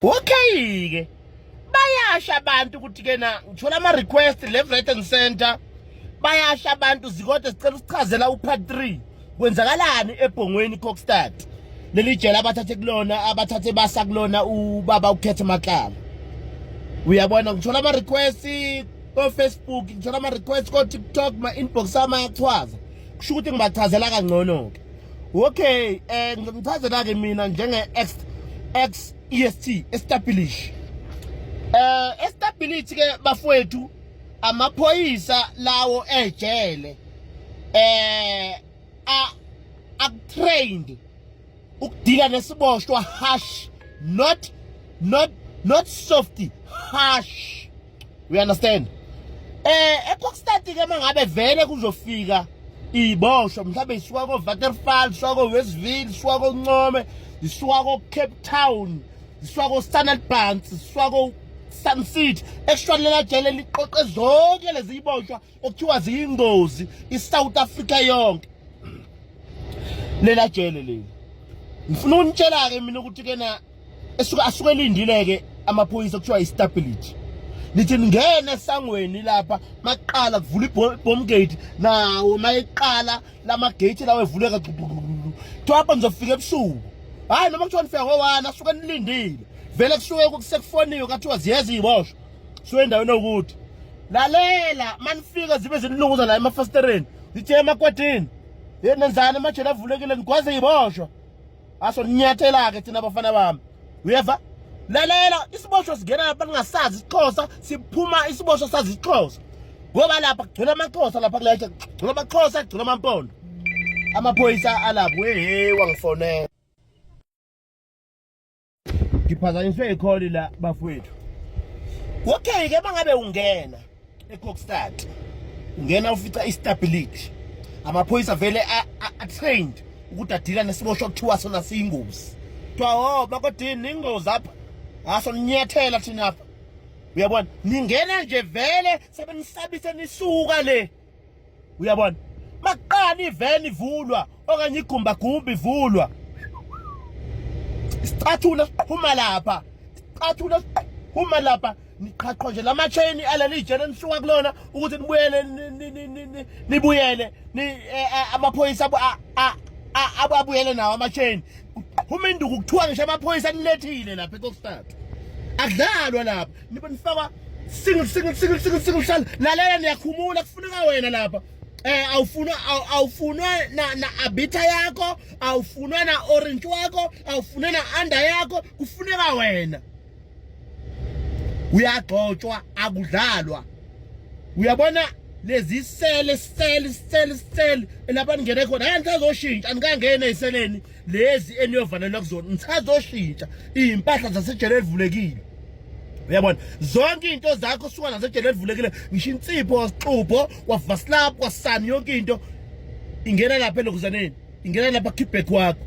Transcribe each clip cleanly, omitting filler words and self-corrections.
Okay ke bayasha abantu ukuthi ke na ngithola ama request left right and center bayasha abantu zikode sicela usichazela upart 3 kwenzakalani eBhongweni Kokstad leli jela abathathe kulona abathathe basa kulona ubaba ukhethe Matlala uyabona ngithola ama request ko Facebook ngithola ama request ko TikTok ma inbox ama yachwaza kusho ukuthi ngibachazela kangcono ke okay ngimchazela ke mina njenge ex EST establish establishment ke bafowethu amaphoyisa lawo ejele a trained ukudila nesiboshwa harsh not softy harsh we understand eKokstad ke mangabe vele kuzofika iboshwa mhlawumbe isuka ko Waterfall isuka ko Westville isuka ko Ncome isuka ko Cape Town isuka ko Standard isuka ko Sun City extralela jele liqoqe zonke lezi iboshwa okuthiwa ziyingozi iSouth Africa yonke lela jele leli ngifuna unitshela ke mina ukuthi ke na asuke elindile ke amaphoyisa okuthiwa istability lithi ngene esangweni lapha maqala kuvula ibomb gate nawo mayiqala lama gate lawo evuleka thwapha ngizofika ebusuku hayi noma kuthiwa nifika ngo1 asuke nilindile vele kusuke kusekufoniwe kathiwa ziyeza iboshwa suke endaweni ukuthi lalela manifika zibe zinilunguza la emafastereni zithi emakwadini yenenzana amajele avulekile ngikwaze iboshwa aso ninyathela ke thina abafana bami uyeva lalela isiboshwa sigena lapha ningasazi isiXhosa siphuma isiboshwa sazi isiXhosa ngoba lapha kugcina amaXhosa lapha kulethe kugcina amaXhosa kugcina amampondo amaphoyisa alapho wangifonela ngiphazanyiswe ikholi la bafowethu okay ke mangabe ungena eKokstad ungena ufica istability amaphoyisa vele a trained ukuthi adila nesiboshwa kuthiwa sona siyingozi kuthiwa bakodini ingozi apha aso ninyathela thina apha uyabona ningena nje vele sebenisabise nisuka le uyabona maqala iveni ivulwa okanye igumbagumba ivulwa isicathulo siphuma lapha niqhaqhwa nje lama chain aleli jele nisuka kulona ukuthi nibuyele amaphoyisa abuyele nawo ama chain uma induku kuthiwa ngisho amaphoyisa nilethile lapha eKokstad akudlalwa lapha nibe nifaka single lalela niyakhumula kufuneka wena lapha awufunwa na abita yakho awufunwa na orange wakho awufunwa na under yakho kufuneka wena uyagxotshwa akudlalwa uyabona lezi sele lapha ngene khona ngizoshintsha angikangena eseleni lezi eniyovanelwa kuzona ngizoshintsha impahla zasejele livulekile uyabona zonke into zakho suka nasejele livulekile ngisho insipho wasixubho wavaslap wasani yonke into ingena lapha elokuzaneni ingena lapha kickback wakho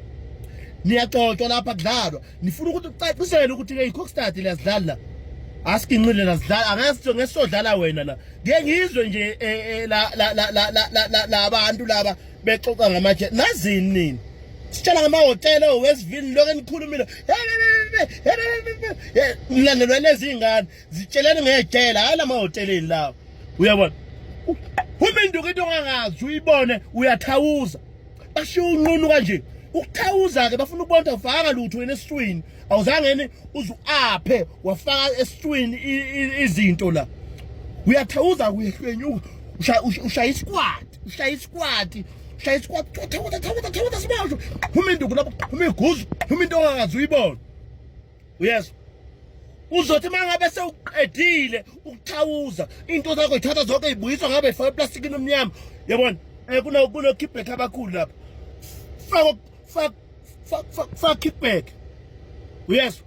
niyaxoxwa lapha kudlalwa nifuna ukuthi ucacisele ukuthi ke iKokstad liyazidlala asikinqile lazidlala angathi ngesodlala wena la ngeke ngizwe nje la abantu laba bexoxa ngamaje nazini nini sitshela ngamahotela oWestville lokho enikhulumile nilandelwe lezi ingane zitshelene ngejela hayi lamahoteleni lawo uyabona uma induku into ongangazi uyibone uyathawuza bashiya unqunu kanje ukuthawuza ke bafuna ukubona ufaka lutho wena esiswini awuzangene uzuaphe wafaka esiswini izinto la uyathawuza kuyehlwenyuka ushaya isquad thawuza sibasho uma induku lapho uma iguzu uma into ongangazi uyibona yes uzothi mangabe sewuqedile ukuthawuza into zakho ithatha zonke izibuyiswa ngabe efaka eplastikini omnyama yabona kuno kickback abakhulu lapha fuck kickback yes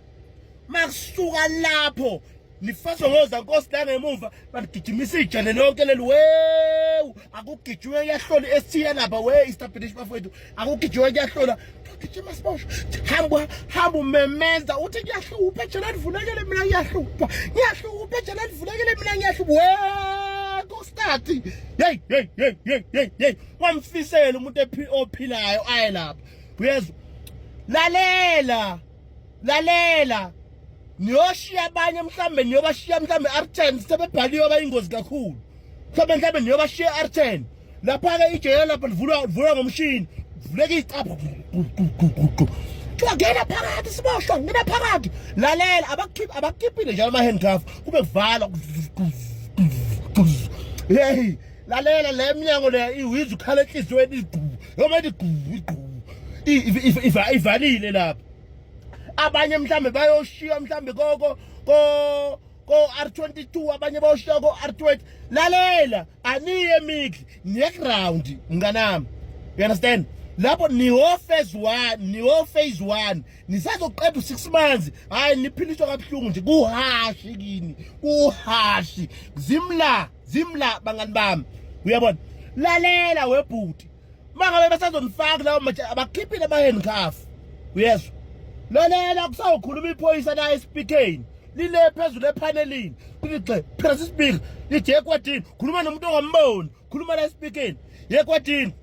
makusuka lapho nifaswa ngoza Nkosi la ngemuva bagijimisa ijele lonke leli wewu akugijwe yahlola esithiya lapha establish bafowethu akugijwe yahlola gijima sibosho hamba umemeza uthi ngiyahlupha ejele livulekele mina ngiyahlupha ejele livulekele mina ngiyahlupha Kokstad hey wamfisela umuntu ophilayo aye lapha uyezwa lalela niyoshiya abanye mhlambe niyobashiya mhlambe R10 sebebhaliwe abayingozi kakhulu mhlambe niyobashiya R10 lapha ke ijele lapha livulwa ngomshini vuleka icapha ngena phakathi siboshwa ngena phakathi lalela abakhiphile njalo ama handcuff kube kuvala hey lalela le minyango le iwiza ukhala enhlizweni igqu yoma igqu ivalile lapha abanye mhlambe bayoshiya mhlambe ko R22 abanye bayoshiya ko R20 lalela aniye mix neground nganami you understand lapho niwo phase 1 nisazoqeda u6 months hayi niphiliswa kabuhlungu nje kuhashi kini kuhashi zimla bangani bami uyabona lalela webhuti mangabe basazonifaka lawo manje abakhiphile ama handcuff uyezwa lalela kusawukhuluma iphoyisa la espeakeni lile phezulu epanelini lithi press speaker lithi ekwadini khuluma nomuntu ongamboni khuluma la espeakeni ekwadini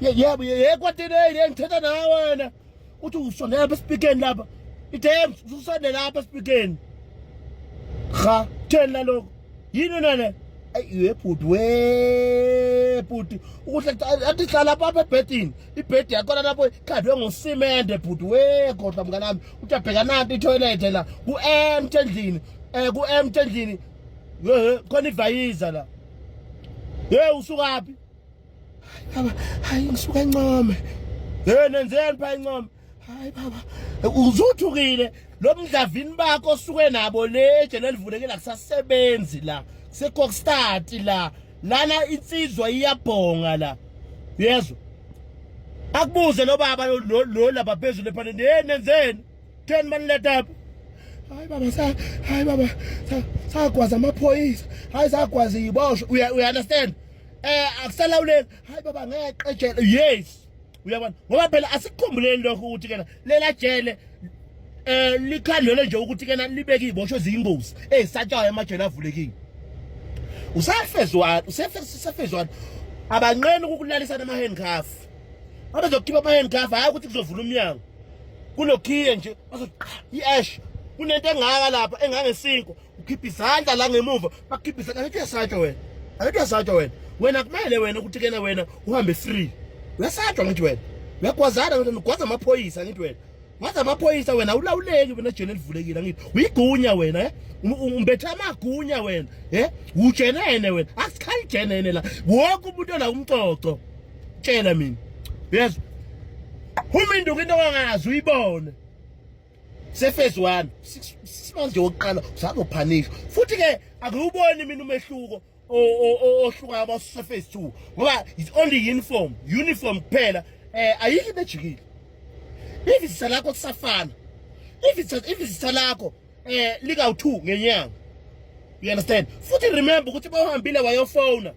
yebo ekwadini hey ngithetha nawe wena uthi usondela lapha espeakeni lapha idem usondela lapha espeakeni kha thena lokho yini nana yebhuti webhuti ukuhle athi hlala lapha ebhedini ibhedi yakona lapho ikhandwe ngosimende bhuti wegodla mnganami uthi abheka nanti itoilet la ku-empty endlini ku-empty endlini khona ivayiza la usukaphi baba hayi ngisuka encome nenzeni pha encome hayi baba uzuthukile lo mdlavini bakho osuke nabo leje lelivulekela kusasebenzi la sekokstart la lana insizwa iyabhonga la yezwa akubuze lo baba lo lapha phezulu ephaneni nenzeni 10 man let up hayi baba sagwaza amaphoyisa hayi sagwaza iboshwe you understand akusalawuleki hayi baba ngeqejele yes uyabona ngoba phela asikukhumbuleni lokho ukuthi kena lela jele likhandlele nje ukuthi kena libeke iboshwe ziyingozi satshayo amajele avulekile usafezwana abanqeni ukukulalisa nama handcuff abazokhipha ama handcuff hayi ukuthi kuzovula umnyango kulokhiye nje iash kunento engaka lapha engangesinko ukhipha izandla la ngemuva bakhipha izandla ayithi yasatshwa wena kumele wena ukuthi kena wena uhambe free uyasatshwa ngithi wena uyagwazana wena ugwaza amaphoyisa ngithi wena waza amaphoyisa wena ulawuleki wena jele livulekile ngithi uyigunya wena umbethe amagunya wena ujenene wena asikhali jenene la wonke umuntu la umcoco tshela mina yes umuntu into ongazi uyibone phase 1 6 months yokuqala uzakuphanisha futhi ke akuboni mina umehluko ohluka aba phase 2 ngoba it's only uniform kuphela ayikho into ejikile ivisa lakho kusafana ivisa lakho lika-2 ngenyanga you understand futhi remember ukuthi bawuhambile wayofona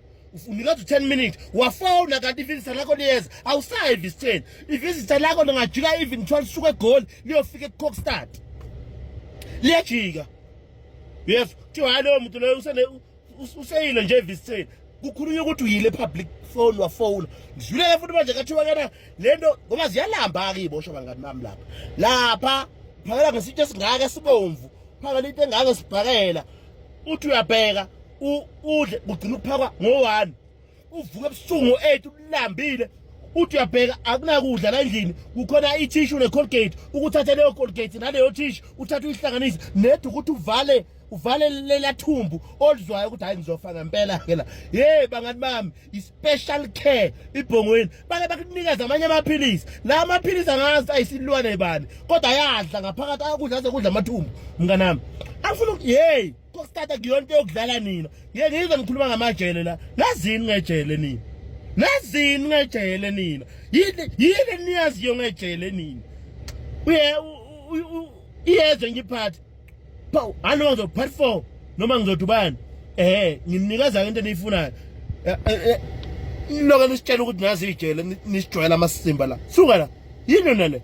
unika 10 minutes wafona kanti ivisa lakho liyeza awusayi visiteni ivisa lakho lingajika even 12 suka egoli liyofika eCockstad liyajika yes kuthiwa halo muntu lo useyile nje visiteni kukhulunywa ukuthi uyile public phone wafona ngizwile futhi manje kathiwa kana lento ngoba ziyalamba ke ibosho bangani bami lapha phakela ngesitshe esingaka sibomvu phakela into engaka sibhakela uthi uyabheka udle ugcina ukuphakwa ngo1 uvuka ebusuku ngo8 ulambile uthi uyabheka akunakudla la endlini kukhona itissue necolgate ukuthatha leyo colgate naleyo tissue uthatha uyihlanganise nedi ukuthi uvale lela thumbu olizwayo ukuthi hayi ngizofa ngempela ke la bangani bami i-special care ibhongweni bake bakunikeza amanye amaphilisi la amaphilisi angazi ayisilwane bani kodwa ayadla ngaphakathi akudla azekudla amathumbu mnganami afuna ukuthi kokustata kuyonto yokudlala nina ngeke ngikhuluma ngamajele la ngazini ngejele nina yini niyaziyo ngejele nina iyezwe ngiphathi Paw, alo ngizo part 4 noma ngizothi ubani nginikeza into eniyifunayo lokho nisitshela ukuthi nazi ijele nisijwayela amasimba la suka la yini nale